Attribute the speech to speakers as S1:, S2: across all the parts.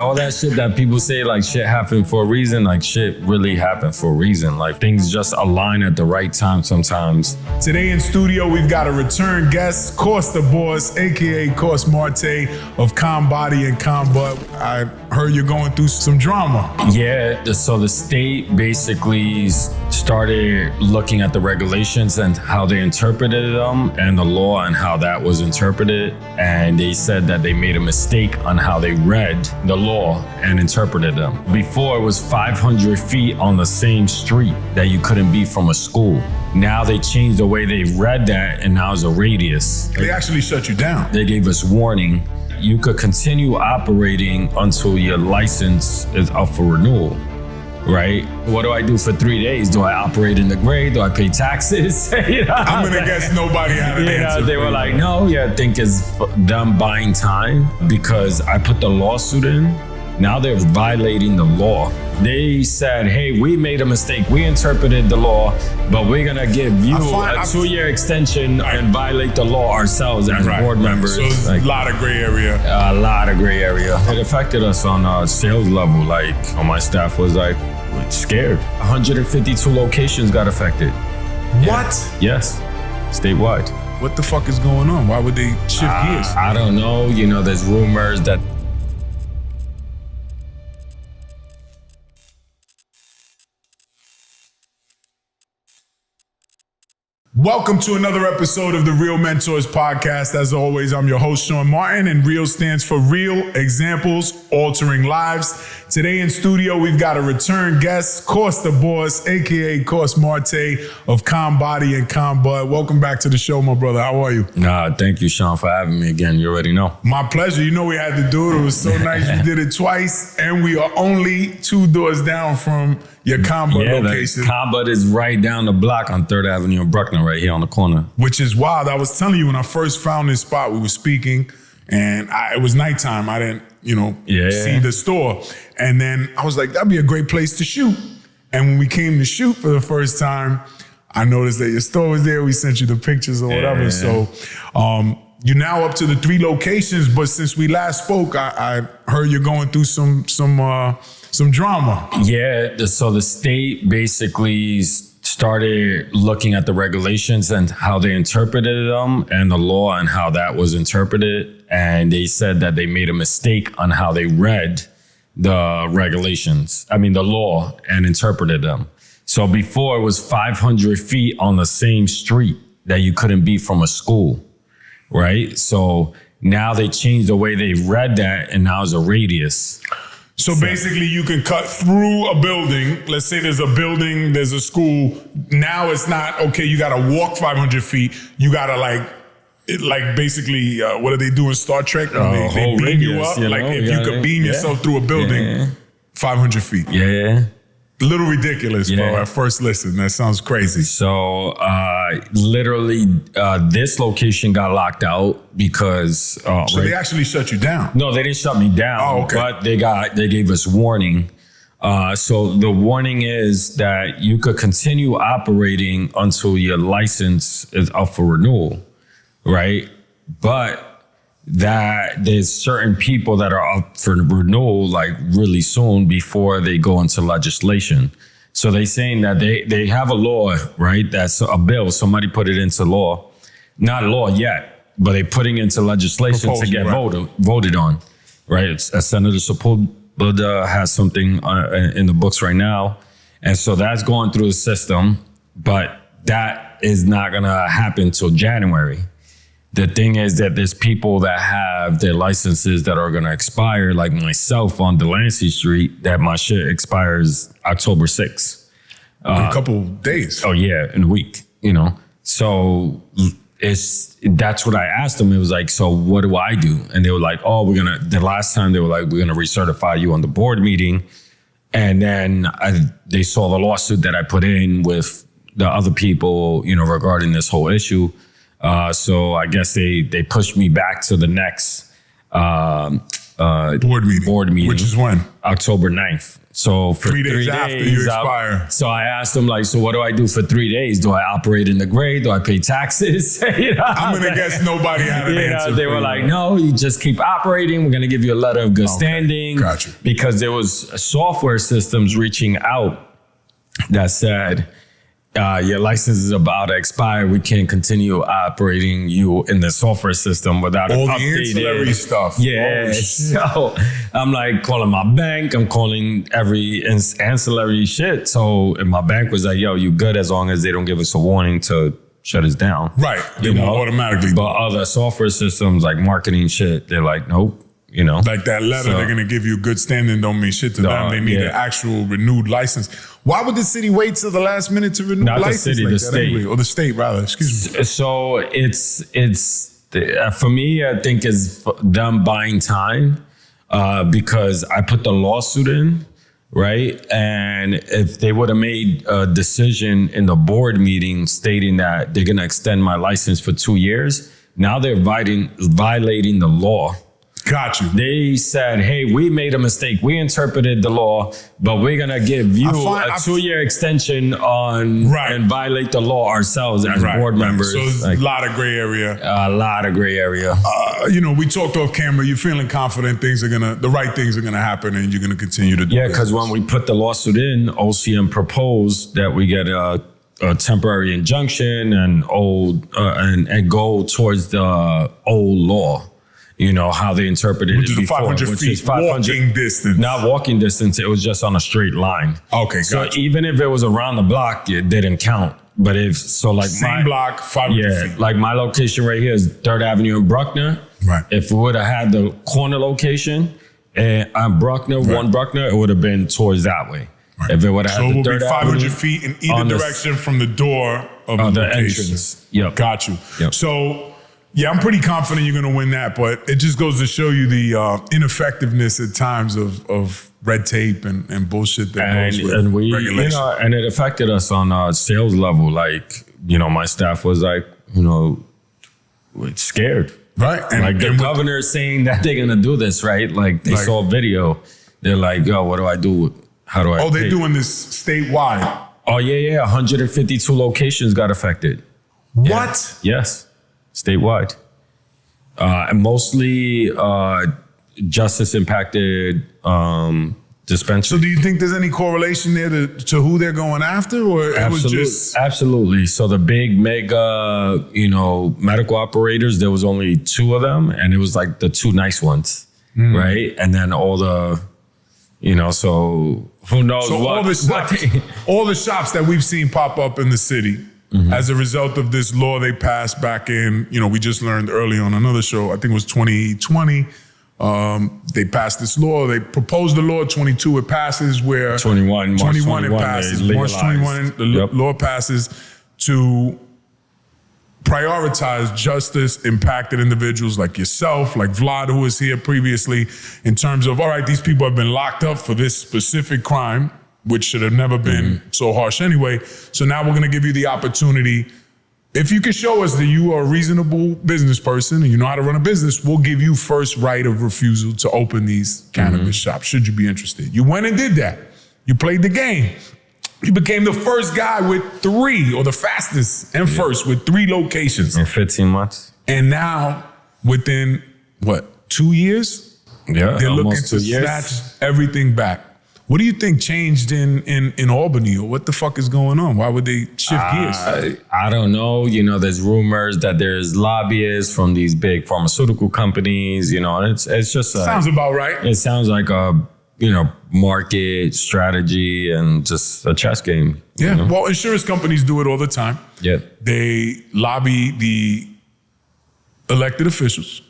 S1: All that shit that people say, like, shit happened for a reason, like, shit really happened for a reason. Like, things just align at the right time sometimes.
S2: Today in studio, we've got a return guest, Coss the Boss, aka Coss Marte of Calm Body and Calm Butt. I heard you're going through some drama.
S1: Yeah, so the state basically started looking at the regulations and how they interpreted them and the law and how that was interpreted. And they said that they made a mistake on how they read the law and interpreted them. Before, it was 500 feet on the same street that you couldn't be from a school. Now they changed the way they read that, and now it's a radius.
S2: They actually shut you down.
S1: They gave us warning. You could continue operating until your license is up for renewal, right? What do I do for 3 days? Do I operate in the gray? Do I pay taxes?
S2: I'm gonna guess nobody had an answer.
S1: They were like, no, I think it's them buying time because I put the lawsuit in. Now they're violating the law. They said, hey, we made a mistake. We interpreted the law, but we're gonna give you a 2-year extension and violate the law ourselves as board members.
S2: So there's a lot of gray area.
S1: A lot of gray area. It affected us on a sales level. Like, my staff was like scared. 152 locations got affected.
S2: What?
S1: Yes, statewide.
S2: What the fuck is going on? Why would they shift gears?
S1: I don't know. There's rumors that
S2: Welcome to another episode of the Real Mentors Podcast. As always, I'm your host, Sean Martin, and REAL stands for Real Examples Altering Lives. Today in studio, we've got a return guest, Coss the Boss, aka Coss Marte of Calm Body and Calm Butt. Welcome back to the show, my brother. How are you?
S1: Thank you, Sean, for having me again. You already know.
S2: My pleasure. You know we had to do it. It was so nice you did it twice, and we are only 2 doors down from your Calm Butt location.
S1: Calm Butt is right down the block on 3rd Avenue in Brooklyn, right here on the corner.
S2: Which is wild. I was telling you when I first found this spot, we were speaking, and it was nighttime. I didn't, see the store. And then I was like, that'd be a great place to shoot. And when we came to shoot for the first time, I noticed that your store was there. We sent you the pictures or whatever. Yeah. So you're now up to the 3 locations, but since we last spoke, I heard you're going through some drama.
S1: Yeah, so the state basically started looking at the regulations and how they interpreted them and the law and how that was interpreted. And they said that they made a mistake on how they read the regulations, the law, and interpreted them. So before, it was 500 feet on the same street that you couldn't be from a school, right? So now they changed the way they read that, and now it's a radius.
S2: So basically you can cut through a building. Let's say there's a building, there's a school. Now it's not, okay, you got to walk 500 feet. You got to basically, what do they do in Star Trek? They beam radius, you up. You could beam yourself through a building 500 feet.
S1: Yeah.
S2: A little ridiculous, bro, at first listen. That sounds crazy.
S1: So literally this location got locked out because...
S2: So they actually shut you down?
S1: No, they didn't shut me down, but they gave us warning. So the warning is that you could continue operating until your license is up for renewal, right? But that there's certain people that are up for renewal like really soon before they go into legislation. So they're saying that they have a law, right? That's a bill. Somebody put it into law. Not law yet, but they're putting into legislation to get voted on, right? Senator Sepulveda has something in the books right now. And so that's going through the system, but that is not gonna happen till January. The thing is that there's people that have their licenses that are going to expire, like myself on Delancey Street, that my shit expires October 6th.
S2: In a couple days.
S1: Oh, yeah, in a week, So that's what I asked them. It was like, so what do I do? And they were like, the last time they were like, we're going to recertify you on the board meeting. And then they saw the lawsuit that I put in with the other people, regarding this whole issue. So I guess they pushed me back to the next
S2: board meeting. Which is when?
S1: October 9th. So for
S2: 3 days after you expire.
S1: So I asked them, like, so what do I do for 3 days? Do I operate in the gray? Do I pay taxes?
S2: I'm going to guess nobody had an answer.
S1: They were like, no, you just keep operating. We're going to give you a letter of good standing.
S2: Gotcha.
S1: Because there was software systems reaching out that said, your license is about to expire. We can't continue operating you in the software system without
S2: all
S1: an
S2: the
S1: updated
S2: ancillary stuff.
S1: Yeah. So I'm like calling my bank. I'm calling every ancillary shit. So and my bank was like, yo, you good as long as they don't give us a warning to shut us down.
S2: Right. They won't automatically.
S1: But other software systems like marketing shit, they're like, nope.
S2: Like that letter, they're going to give you good standing don't mean shit to them. They need an actual renewed license. Why would the city wait till the last minute to renew
S1: Not
S2: license?
S1: The city,
S2: like
S1: the state.
S2: Anyway? Or the state, rather. Excuse me.
S1: So it's for me, I think it's them buying time because I put the lawsuit in, right? And if they would have made a decision in the board meeting stating that they're going to extend my license for 2 years, now they're violating the law.
S2: Got you.
S1: They said, hey, we made a mistake. We interpreted the law, but we're going to give you a 2-year extension on and violate the law ourselves as board members.
S2: So there's
S1: like,
S2: a lot of gray area.
S1: A lot of gray area.
S2: We talked off camera. You're feeling confident the right things are going to happen and you're going to continue to do it.
S1: Yeah, because when we put the lawsuit in, OCM proposed that we get a temporary injunction and go towards the old law. How they interpreted it before.
S2: 500 feet walking distance.
S1: Not walking distance. It was just on a straight line.
S2: Okay,
S1: so
S2: gotcha.
S1: even if it was around the block, it didn't count. But
S2: same block, 500 feet.
S1: Like my location right here is 3rd Avenue in Bruckner.
S2: Right.
S1: If we would have had the corner location on Bruckner, 1 Bruckner, it would have been towards that way. Right. If it would have had the 3rd Avenue.
S2: So it would be 500 feet in either direction from the door of the location.
S1: Entrance. Yep.
S2: Got you.
S1: Yep.
S2: So, yeah, I'm pretty confident you're going to win that, but it just goes to show you the ineffectiveness at times of red tape and bullshit that goes with regulation.
S1: And it affected us on a sales level. Like, my staff was like, scared.
S2: Right.
S1: And the governor is saying that they're going to do this, right? Like they saw a video. They're like, yo, what do I do? How do I
S2: pay? They're doing this statewide.
S1: Oh, yeah. 152 locations got affected.
S2: What?
S1: Yeah. Yes. Statewide. And mostly justice impacted dispensaries.
S2: So do you think there's any correlation there to who they're going after? Or it was just...
S1: Absolutely. So the big mega, medical operators, there was only 2 of them. And it was like the 2 nice ones, right? And then all the, so who knows what.
S2: All the shops that we've seen pop up in the city, as a result of this law they passed back in, we just learned early on another show, I think it was 2020. They passed this law. They proposed the law. 22 it passes. Where
S1: March 21
S2: it passes. March 21 the law passes to prioritize justice impacted individuals like yourself, like Vlad, who was here previously, in terms of, all right, these people have been locked up for this specific crime, which should have never been so harsh anyway. So now we're going to give you the opportunity. If you can show us that you are a reasonable business person and you know how to run a business, we'll give you first right of refusal to open these cannabis shops, should you be interested. You went and did that. You played the game. You became the first guy with 3, or the fastest and first with 3 locations.
S1: In 15 months.
S2: And now, within, 2 years?
S1: Yeah,
S2: they're looking to snatch everything back. What do you think changed in Albany, or what the fuck is going on? Why would they shift gears?
S1: I don't know. There's rumors that there's lobbyists from these big pharmaceutical companies. It's just
S2: sounds about right.
S1: It sounds like a market strategy and just a chess game.
S2: Yeah. Well, insurance companies do it all the time.
S1: Yeah.
S2: They lobby the elected officials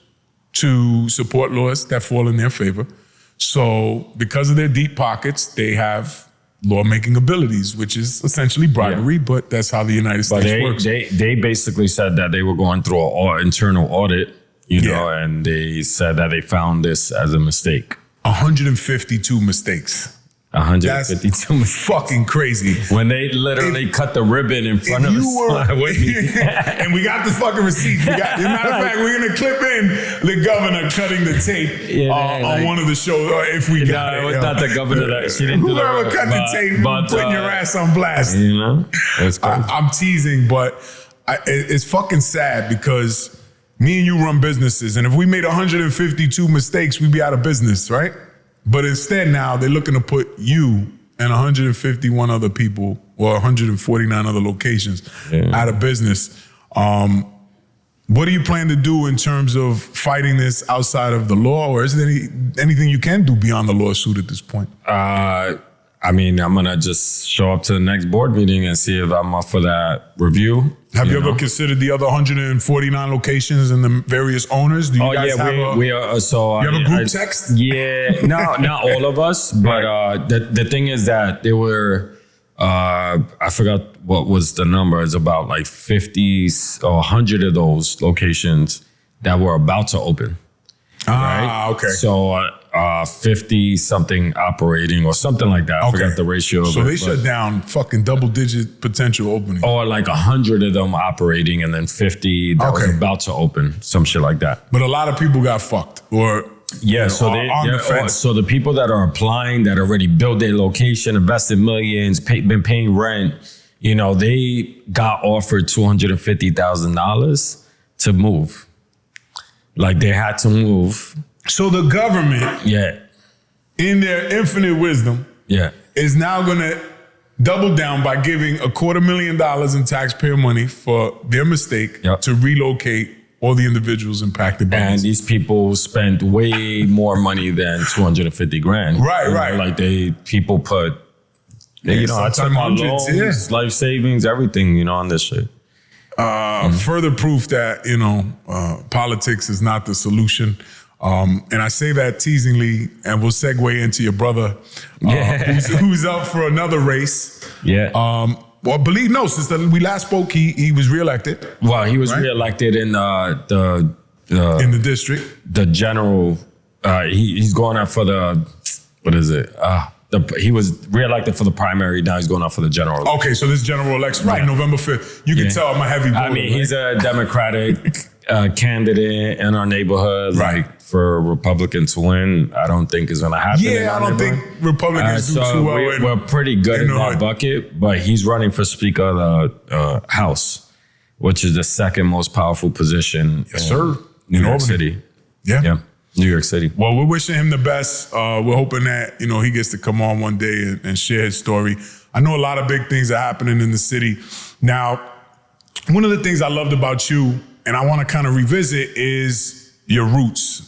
S2: to support laws that fall in their favor. So because of their deep pockets, they have lawmaking abilities, which is essentially bribery, but that's how the United States works.
S1: They basically said that they were going through an internal audit, and they said that they found this as a mistake.
S2: 152 mistakes.
S1: 152
S2: That's fucking crazy.
S1: When they literally cut the ribbon in front of us.
S2: And we got the fucking receipts. As a matter of fact, we're going to clip in the governor cutting the tape on one of the shows if we got it.
S1: It was not the governor that she didn't do that.
S2: Whoever cut the tape, putting your ass on blast.
S1: You know? It's crazy.
S2: I'm teasing, but it's fucking sad because me and you run businesses, and if we made 152 mistakes, we'd be out of business, right? But instead now they're looking to put you and 151 other people or 149 other locations out of business. What do you plan to do in terms of fighting this outside of the law, or is there anything you can do beyond the lawsuit at this point?
S1: I mean, I'm going to just show up to the next board meeting and see if I'm up for that review.
S2: Have you ever considered the other 149 locations and the various owners? Do you guys have a group text?
S1: Yeah, no, not all of us, but the thing is that there were, I forgot what was the number. It's about like 50 or 100 of those locations that were about to open.
S2: Right?
S1: Okay. So 50 something operating or something like that. I forgot the ratio.
S2: So they shut down fucking double-digit potential openings.
S1: Or like 100 of them operating and then 50 that was about to open, some shit like that.
S2: But a lot of people got fucked or
S1: so the people that are applying that already built their location, invested millions, been paying rent, you know, they got offered $250,000 to move. Like they had to move.
S2: So the government, in their infinite wisdom, is now going to double down by giving $250,000 in taxpayer money for their mistake to relocate all the individuals impacted by
S1: this. And these people spent way more money than $250,000.
S2: Right.
S1: Like people put, I took my loans, life savings, everything, on this shit.
S2: Further proof that, politics is not the solution. And I say that teasingly, and we'll segue into your brother, who's up for another race. Since we last spoke, he was reelected.
S1: Well, he was reelected in in
S2: the district.
S1: The general, he's going up for the, what is it? He was reelected for the primary. Now he's going up for the general election.
S2: Okay, so this general election, November 5th. You can tell I'm a heavy voter.
S1: I mean, he's a Democratic candidate in our neighborhood. Like, for a Republican to win, I don't think is going to happen.
S2: I don't think Republicans do too well.
S1: We're pretty good in that bucket, but he's running for Speaker of the House, which is the second most powerful position in New York City. New York City.
S2: Well, we're wishing him the best. We're hoping that, he gets to come on one day and share his story. I know a lot of big things are happening in the city. Now, one of the things I loved about you, and I want to kind of revisit, is your roots.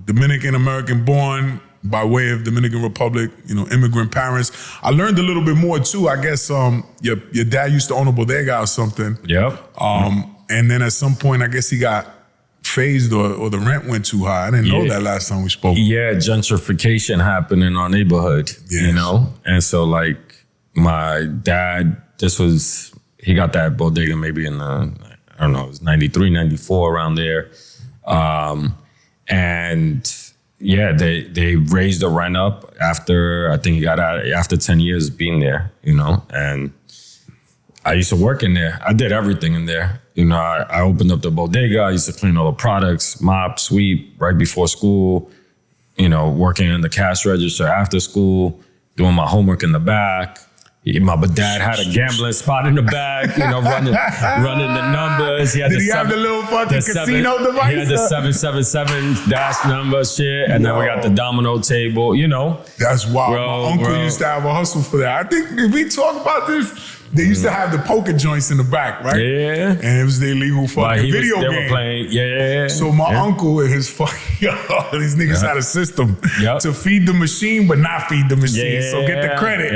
S2: Dominican American born by way of Dominican Republic, immigrant parents. I learned a little bit more too. I guess your dad used to own a bodega or something. And then at some point, I guess he got phased or the rent went too high. I didn't know that last time we spoke.
S1: Gentrification happened in our neighborhood, And so like my dad, he got that bodega maybe in it was 93, 94 around there. They raised the rent up after, I think he got out after 10 years being there, and I used to work in there. I did everything in there. I opened up the bodega. I used to clean all the products, mop, sweep right before school, working in the cash register after school, doing my homework in the back. My dad had a gambling spot in the back, running the numbers.
S2: Did he have the little fucking casino device?
S1: He had the 777 dash number shit, and then we got the domino table,
S2: That's wild. My uncle used to have a hustle for that. I think if we talk about this, they used to have the poker joints in the back, right?
S1: Yeah.
S2: And it was the illegal fucking video game. They were
S1: playing,
S2: So my uncle and his these niggas had a system to feed the machine, but not feed the machine. So get the credit.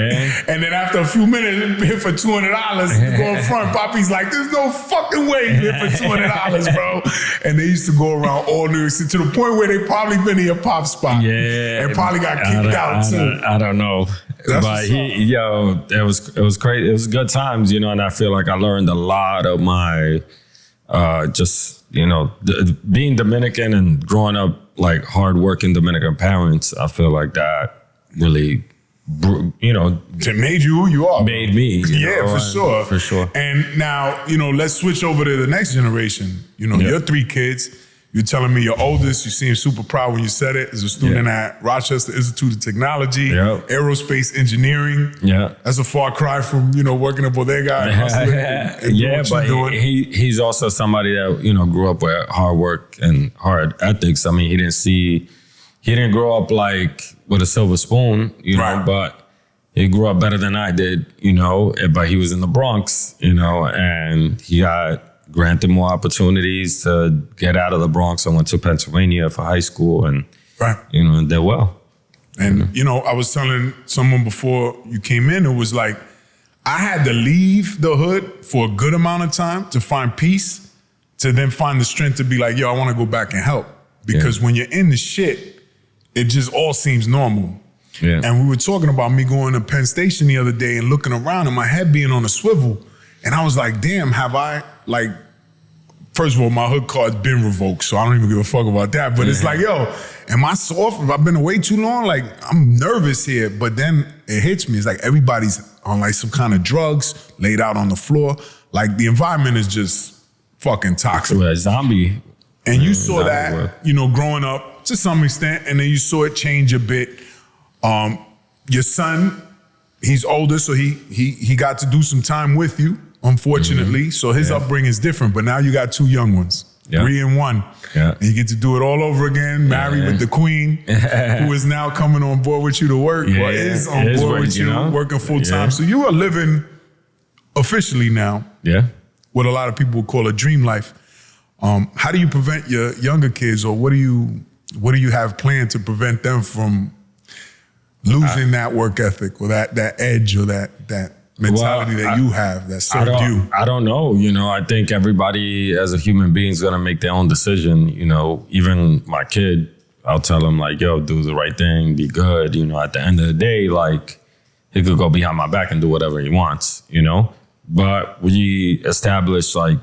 S2: And then after a few minutes, hit for $200 to go in front. Poppy's like, there's no fucking way you hit for $200, bro. And they used to go around all New York City to the point where they probably been in your pop spot. And probably got kicked out too.
S1: I don't know. But it was crazy. It was good times, and I feel like I learned a lot of my, being Dominican and growing up like hardworking Dominican parents. I feel like that really you know,
S2: it made you who you are.
S1: Made me.
S2: Yeah, for sure.
S1: For sure.
S2: And now, you know, let's switch over to the next generation. You know, your 3 kids. You're telling me your oldest, you seem super proud when you said it, is a student at Rochester Institute of Technology, aerospace engineering.
S1: Yeah.
S2: That's a far cry from, you know, working at bodega and hustling. And
S1: but he's also somebody that, you know, grew up with hard work and hard ethics. I mean, he didn't grow up like with a silver spoon, you know, but he grew up better than I did, you know, but he was in the Bronx, you know, and he got granted more opportunities to get out of the Bronx. I went to Pennsylvania for high school and, you know, and did well.
S2: And, you know, I was telling someone before you came in, it was like, I had to leave the hood for a good amount of time to find peace, to then find the strength to be like, yo, I want to go back and help. Because when you're in the shit, it just all seems normal.
S1: Yeah.
S2: And we were talking about me going to Penn Station the other day and looking around and my head being on a swivel. And I was like, damn, have I, like, first of all, my hood card's been revoked, so I don't even give a fuck about that. But it's like, yo, am I soft? Have I been away too long? Like, I'm nervous here. But then it hits me. It's like everybody's on like some kind of drugs, laid out on the floor. Like the environment is just fucking toxic.
S1: We're a zombie.
S2: And you saw that, you know, growing up to some extent, and then you saw it change a bit. Your son, he's older, so he got to do some time with you, unfortunately. So his upbringing is different, but now you got 2 young ones, 3 and 1. And you get to do it all over again, married with the queen, who is now coming on board with you to work, or is on board with you, working full time. So you are living officially now what a lot of people would call a dream life. How do you prevent your younger kids, or what do you have planned to prevent them from losing that work ethic or that edge or that mentality that you have that served you?
S1: I don't know. You know, I think everybody as a human being is going to make their own decision. You know, even my kid, I'll tell him like, yo, do the right thing, be good. You know, at the end of the day, like he could go behind my back and do whatever he wants, you know? But we established like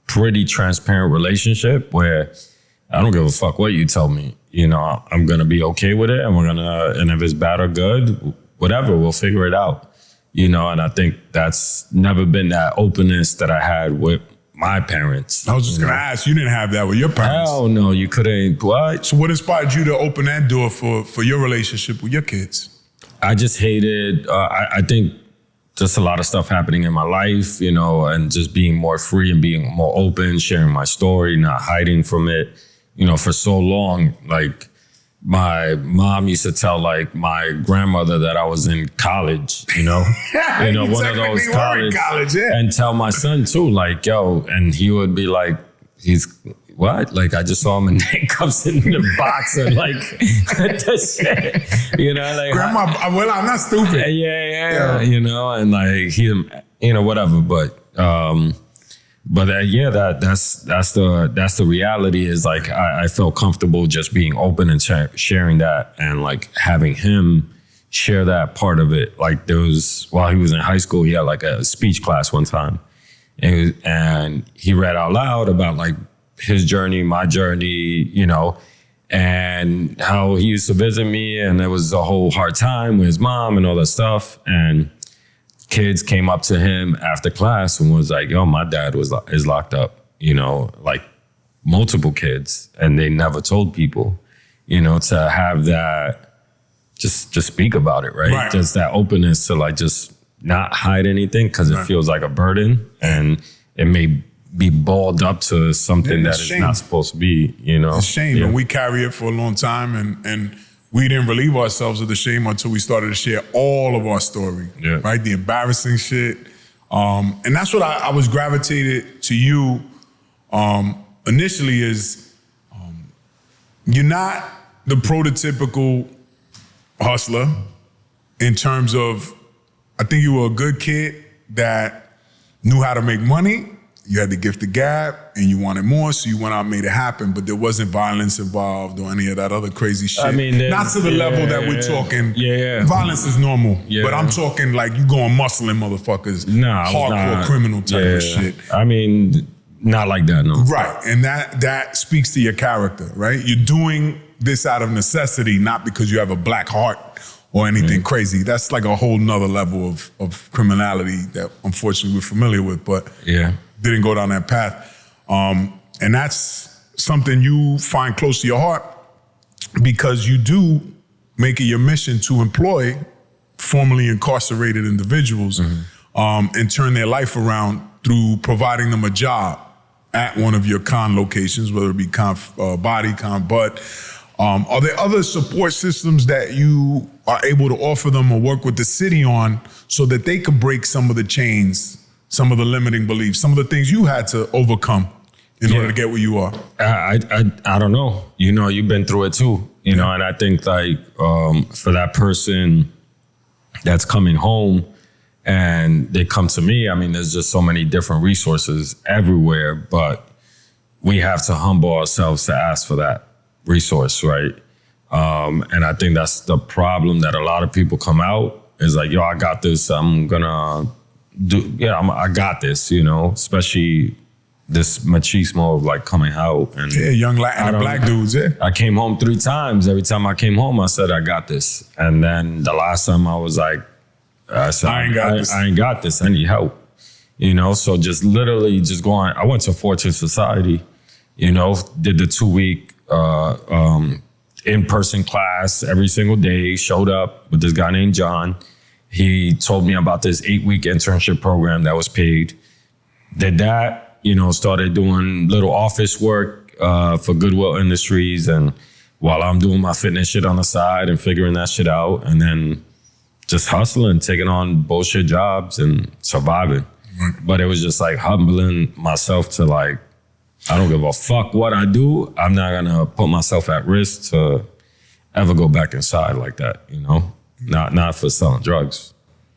S1: pretty transparent relationship where I don't give a fuck what you tell me. You know, I'm going to be okay with it, and if it's bad or good, whatever, we'll figure it out. You know, and I think that's never been that openness that I had with my parents.
S2: I was just going to ask, you didn't have that with your parents?
S1: Hell no, you couldn't. What?
S2: So what inspired you to open that door for your relationship with your kids?
S1: I just hated, I think just a lot of stuff happening in my life, you know, and just being more free and being more open, sharing my story, not hiding from it. You know, for so long, like my mom used to tell like my grandmother that I was in college, you know, one of those college, and tell my son too, like, yo, and he would be like, he's what? Like, I just saw him in handcuffs in the box and like, what the shit, you know, like.
S2: Grandma, well, I'm not stupid.
S1: Yeah, you know, and like he, you know, whatever, but that's the reality is like I felt comfortable just being open and sharing that and like having him share that part of it. Like there was, while he was in high school, he had like a speech class one time and he read out loud about like his journey, my journey, you know, and how he used to visit me and it was a whole hard time with his mom and all that stuff. And kids came up to him after class and was like, yo, my dad is locked up, you know, like multiple kids. And they never told people, you know, to have that, just speak about it, right? Just that openness to like just not hide anything because it feels like a burden and it may be balled up to something that is not supposed to be, you know.
S2: It's shame, and we carry it for a long time and we didn't relieve ourselves of the shame until we started to share all of our story, right? The embarrassing shit. And that's what I was gravitated to you initially is you're not the prototypical hustler in terms of, I think you were a good kid that knew how to make money. You had the gift of gab and you wanted more, so you went out and made it happen, but there wasn't violence involved or any of that other crazy shit. I mean, not to the level that we're talking. Violence is normal, but I'm talking like you going muscling motherfuckers. Hardcore criminal type of shit.
S1: I mean, not like that, no.
S2: Right, and that speaks to your character, right? You're doing this out of necessity, not because you have a black heart or anything crazy. That's like a whole nother level of criminality that unfortunately we're familiar with, but didn't go down that path. And that's something you find close to your heart because you do make it your mission to employ formerly incarcerated individuals and turn their life around through providing them a job at one of your con locations, whether it be con body, con bud. Are there other support systems that you are able to offer them or work with the city on so that they could break some of the chains, some of the limiting beliefs, some of the things you had to overcome in order to get where you are?
S1: I don't know. You know, you've been through it too. You know, and I think like for that person that's coming home and they come to me, I mean, there's just so many different resources everywhere, but we have to humble ourselves to ask for that resource, right? And I think that's the problem that a lot of people come out is like, yo, I got this. I'm gonna do, I got this, you know, especially this machismo of like coming out. And
S2: young Latin and black dudes,
S1: I came home 3 times. Every time I came home, I said, I got this. And then the last time I was like, I said, I ain't got this. I need help. You know, so just literally just going, I went to Fortune Society, you know, did the 2-week in-person class every single day, showed up with this guy named John. He told me about this 8-week internship program that was paid. Did that, you know, started doing little office work for Goodwill Industries. And while I'm doing my fitness shit on the side and figuring that shit out, and then just hustling, taking on bullshit jobs and surviving. But it was just like humbling myself to like, I don't give a fuck what I do. I'm not gonna put myself at risk to ever go back inside like that, you know? Not for selling drugs.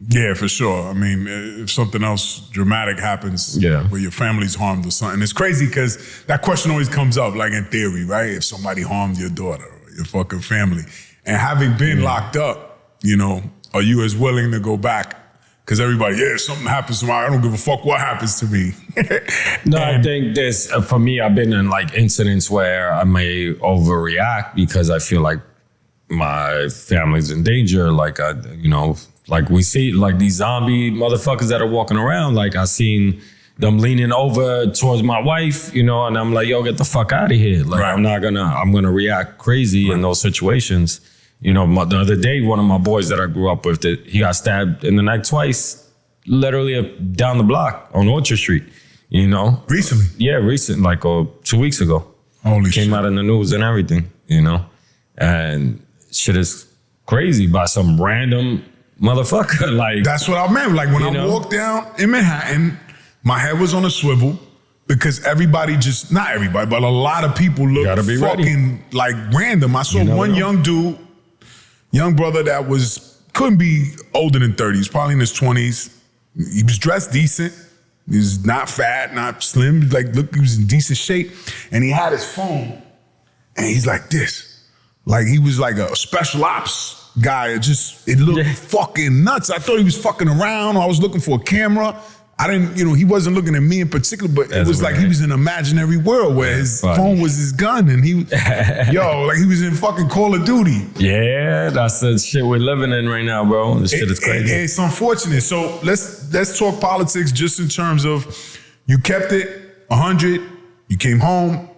S2: Yeah, for sure. I mean, if something else dramatic happens where your family's harmed or something, it's crazy because that question always comes up, like in theory, right? If somebody harmed your daughter or your fucking family. And having been locked up, you know, are you as willing to go back? Because everybody, something happens to me, I don't give a fuck what happens to me.
S1: No, I think this, for me, I've been in like incidents where I may overreact because I feel like my family's in danger. Like, you know, like we see like these zombie motherfuckers that are walking around. Like I seen them leaning over towards my wife, you know, and I'm like, yo, get the fuck out of here. Like I'm gonna react crazy in those situations. You know, the other day, one of my boys that I grew up with, he got stabbed in the neck twice, literally down the block on Orchard Street, you know?
S2: Recently?
S1: Yeah, recent, like 2 weeks ago.
S2: Holy shit.
S1: Came out in the news and everything, you know? And shit is crazy by some random motherfucker. Like
S2: that's what I meant. Like when I walked down in Manhattan, my head was on a swivel because everybody not everybody, but a lot of people look fucking like random. I saw one young brother that couldn't be older than 30. He's probably in his 20s. He was dressed decent. He was not fat, not slim. Like, look, he was in decent shape. And he had his phone. And he's like this. Like, he was like a special ops guy. It looked fucking nuts. I thought he was fucking around. I was looking for a camera. I didn't, he wasn't looking at me in particular, but it was like he was in an imaginary world where his phone was his gun and he, like he was in fucking Call of Duty.
S1: Yeah, that's the shit we're living in right now, bro. This shit is crazy.
S2: It's unfortunate. So let's talk politics just in terms of you kept it 100, you came home,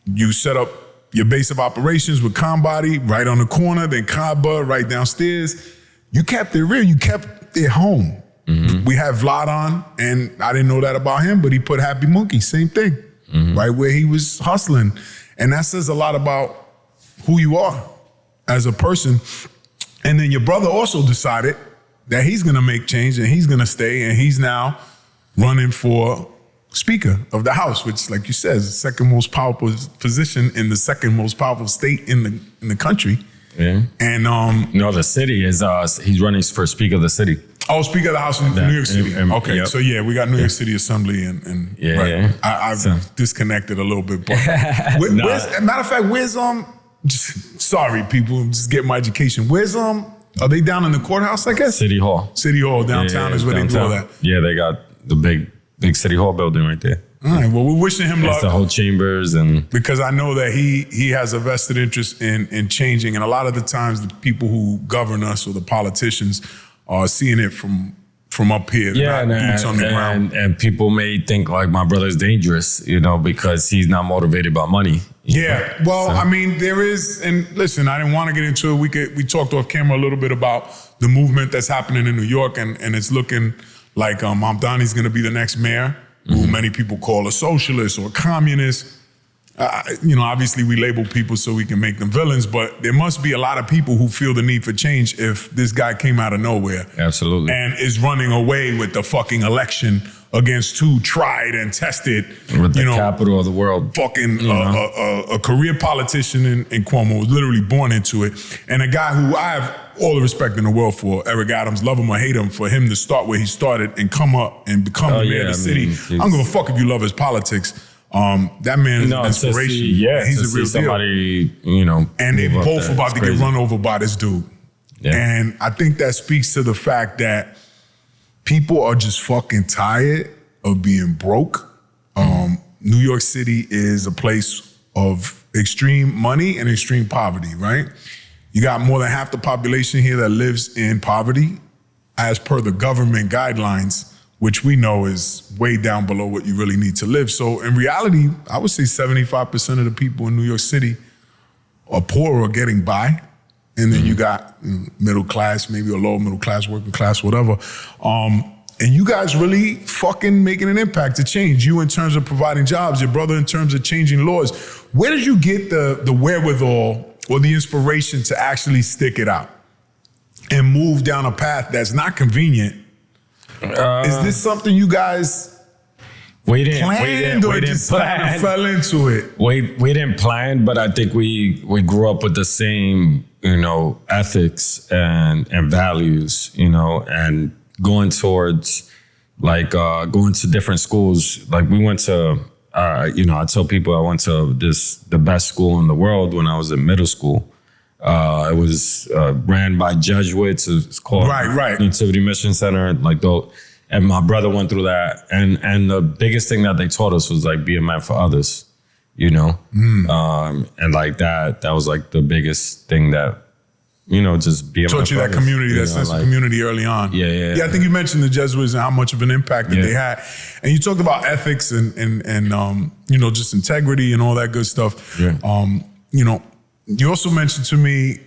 S2: you set up your base of operations with Conbody right on the corner, then Conbud right downstairs. You kept it real, you kept it home. Mm-hmm. We had Vlad on, and I didn't know that about him, but he put Happy Monkey, same thing, right where he was hustling. And that says a lot about who you are as a person. And then your brother also decided that he's gonna make change and he's gonna stay, and he's now running for Speaker of the House, which, like you said, is the second most powerful position in the second most powerful state in the country.
S1: Yeah.
S2: And
S1: the city is he's running for Speaker of the city.
S2: Oh, Speaker of the House in New York City. Okay, yep. So we got New York City Assembly and I've disconnected a little bit. But matter of fact, where's sorry people, just get my education. Where's are they down in the courthouse? I guess
S1: City Hall.
S2: City Hall downtown is where downtown. They do all that.
S1: Yeah, they got the big City Hall building right there.
S2: All right. Well, we're wishing him luck.
S1: It's the whole chambers
S2: because I know that he has a vested interest in changing, and a lot of the times the people who govern us or the politicians are seeing it from up here.
S1: Yeah,
S2: boots on the ground.
S1: And people may think like my brother's dangerous, because he's not motivated by money.
S2: Yeah, well, so. I mean, there is, and listen, I didn't want to get into it. We talked off camera a little bit about the movement that's happening in New York, and it's looking like Mamdani's going to be the next mayor, who many people call a socialist or a communist. Obviously we label people so we can make them villains, but there must be a lot of people who feel the need for change if this guy came out of nowhere.
S1: Absolutely.
S2: And is running away with the fucking election against two tried and tested,
S1: with the capital of the world.
S2: Fucking a career politician in Cuomo, was literally born into it. And a guy who I have all the respect in the world for, Eric Adams, love him or hate him, for him to start where he started and come up and become the mayor of the city. I don't give a fuck if you love his politics. That man is an inspiration. He's a real
S1: somebody,
S2: deal. And they both about to get run over by this dude.
S1: Yeah.
S2: And I think that speaks to the fact that people are just fucking tired of being broke. New York City is a place of extreme money and extreme poverty, right? You got more than half the population here that lives in poverty as per the government guidelines, which we know is way down below what you really need to live. So in reality, I would say 75% of the people in New York City are poor or getting by. And then you got middle class, maybe a lower middle class, working class, whatever. And you guys really fucking making an impact to change. You in terms of providing jobs, your brother in terms of changing laws. Where did you get the wherewithal or the inspiration to actually stick it out and move down a path that's not convenient? Is this something you guys planned or just kind of fell into it?
S1: We didn't plan, but I think we grew up with the same, ethics and values, and going towards going to different schools. Like we went to, I tell people I went to the best school in the world when I was in middle school. It was ran by Jesuits. It's called Nativity Mission Center. And my brother went through that. And the biggest thing that they taught us was be a man for others, and that was the biggest thing that, just be a man for others.
S2: Taught you that community, that sense of community early on.
S1: Yeah.
S2: I think you mentioned the Jesuits and how much of an impact that they had. And you talked about ethics and just integrity and all that good stuff.
S1: Yeah.
S2: You also mentioned to me,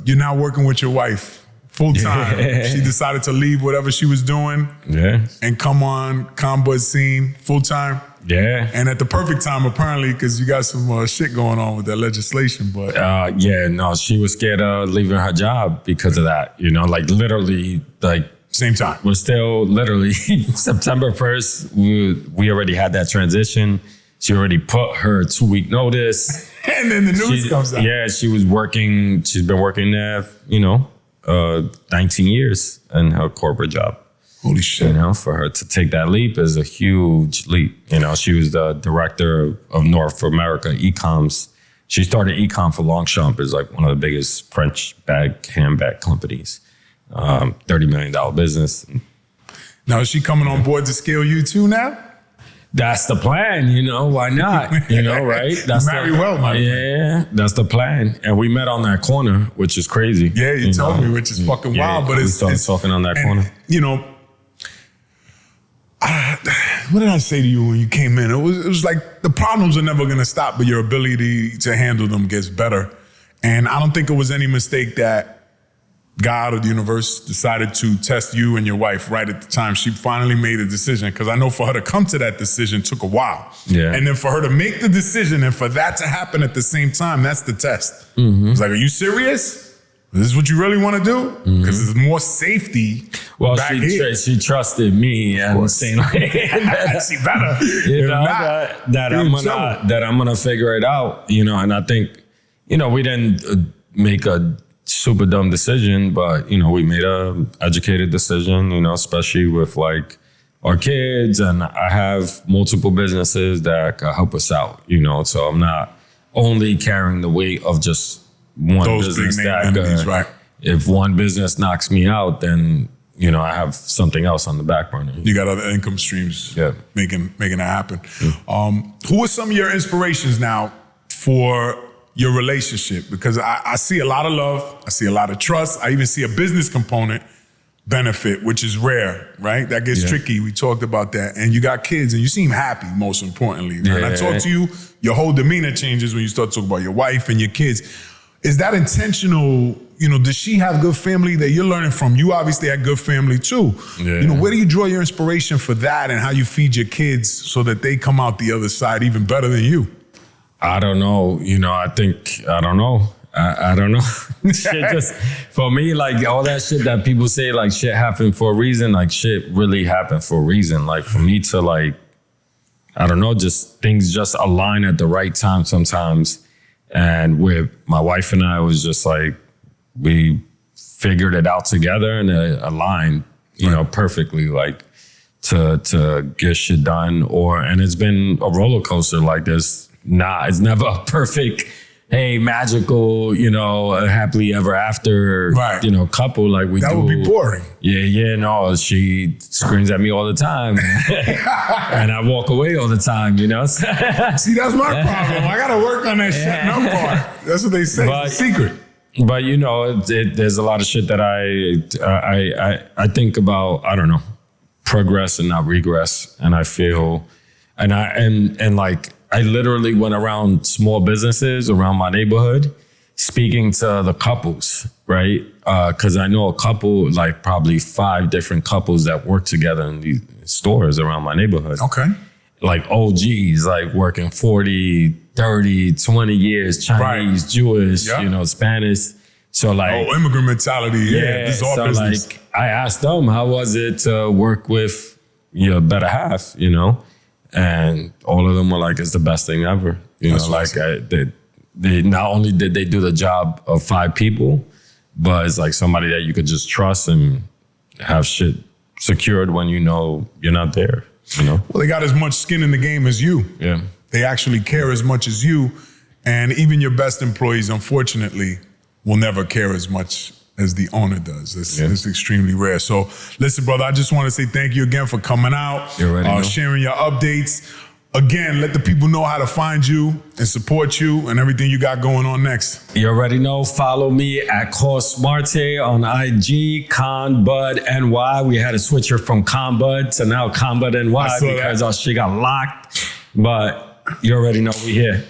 S2: you're now working with your wife full time. Yeah. She decided to leave whatever she was doing and come on Conbuzz scene full time.
S1: Yeah.
S2: And at the perfect time, apparently, because you got some shit going on with that legislation. But
S1: she was scared of leaving her job because of that. Literally,
S2: same time.
S1: We're still literally September 1st. We already had that transition. She already put her 2-week notice.
S2: And then the news comes out.
S1: Yeah, she was working. She's been working there, 19 years in her corporate job.
S2: Holy shit.
S1: For her to take that leap is a huge leap. She was the director of North America e-coms. She started e-com for Longchamp. It's one of the biggest French handbag companies. $30 million business.
S2: Now, is she coming on board to scale you too now?
S1: That's the plan, why not? Right? That's
S2: very well, my friend.
S1: Yeah, that's the plan. And we met on that corner, which is crazy.
S2: Yeah, you told me, which is fucking wild. But
S1: we started talking on that corner.
S2: What did I say to you when you came in? It was like the problems are never gonna stop, but your ability to handle them gets better. And I don't think it was any mistake that God or the universe decided to test you and your wife right at the time she finally made a decision. Because I know for her to come to that decision took a while.
S1: Yeah.
S2: And then for her to make the decision and for that to happen at the same time, that's the test. It's like, are you serious? Is this what you really want to do? Because there's more safety.
S1: Well, she trusted me and saying
S2: she better.
S1: That I'm gonna figure it out. And I think, we didn't make a super dumb decision, but we made a educated decision, especially with our kids, and I have multiple businesses that can help us out, so I'm not only carrying the weight of just one business that
S2: entities, right?
S1: If one business knocks me out, then I have something else on the back burner.
S2: You got other income streams making that happen. Who are some of your inspirations now for your relationship? Because I see a lot of love, I see a lot of trust, I even see a business component benefit, which is rare, right? That gets tricky. We talked about that. And you got kids and you seem happy, most importantly. When I talk to you, your whole demeanor changes when you start talking about your wife and your kids. Is that intentional? Does she have good family that you're learning from? You obviously had good family too. Where do you draw your inspiration for that and how you feed your kids so that they come out the other side even better than you?
S1: I don't know. I don't know. I don't know. Shit just, for me, like all that shit that people say, like shit happened for a reason, like shit really happened for a reason. Like for me to like, I don't know, just things just align at the right time sometimes. And with my wife and I, it was just like, we figured it out together and it aligned, perfectly, like to get shit done. And it's been a roller coaster. Like it's never a perfect, hey, magical, happily ever after, couple like we do.
S2: That would be boring.
S1: No, she screams at me all the time. And I walk away all the time, See,
S2: that's my problem. I got to work on that shutting up part. That's what they say. It's the secret.
S1: But, there's a lot of shit that I think about, I don't know, progress and not regress. And I feel, and like, I literally went around small businesses around my neighborhood speaking to the couples, right? Because I know a couple, like probably 5 different couples that work together in these stores around my neighborhood.
S2: Okay.
S1: Like OGs, like working 40, 30, 20 years, Chinese, Jewish, Spanish. So like...
S2: Oh, immigrant mentality. This is all so business.
S1: Like I asked them, how was it to work with your better half, And all of them were like, it's the best thing ever. They not only did they do the job of 5 people, but it's like somebody that you could just trust and have shit secured when you're not there, Well,
S2: they got as much skin in the game as you.
S1: Yeah.
S2: They actually care as much as you. And even your best employees, unfortunately, will never care as much as the owner does. It's extremely rare. So listen, brother, I just want to say thank you again for coming out, sharing your updates. Again, let the people know how to find you and support you and everything you got going on next.
S1: You already know. Follow me at Coss Marte on IG, Conbud NY. We had to switch her from Conbud to now Conbud NY because our shit got locked. But you already know we here.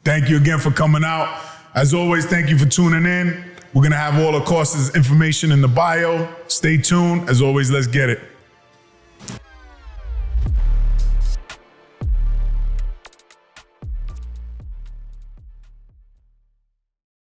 S2: Thank you again for coming out. As always, thank you for tuning in. We're going to have all of Coss's information in the bio. Stay tuned. As always, let's get it.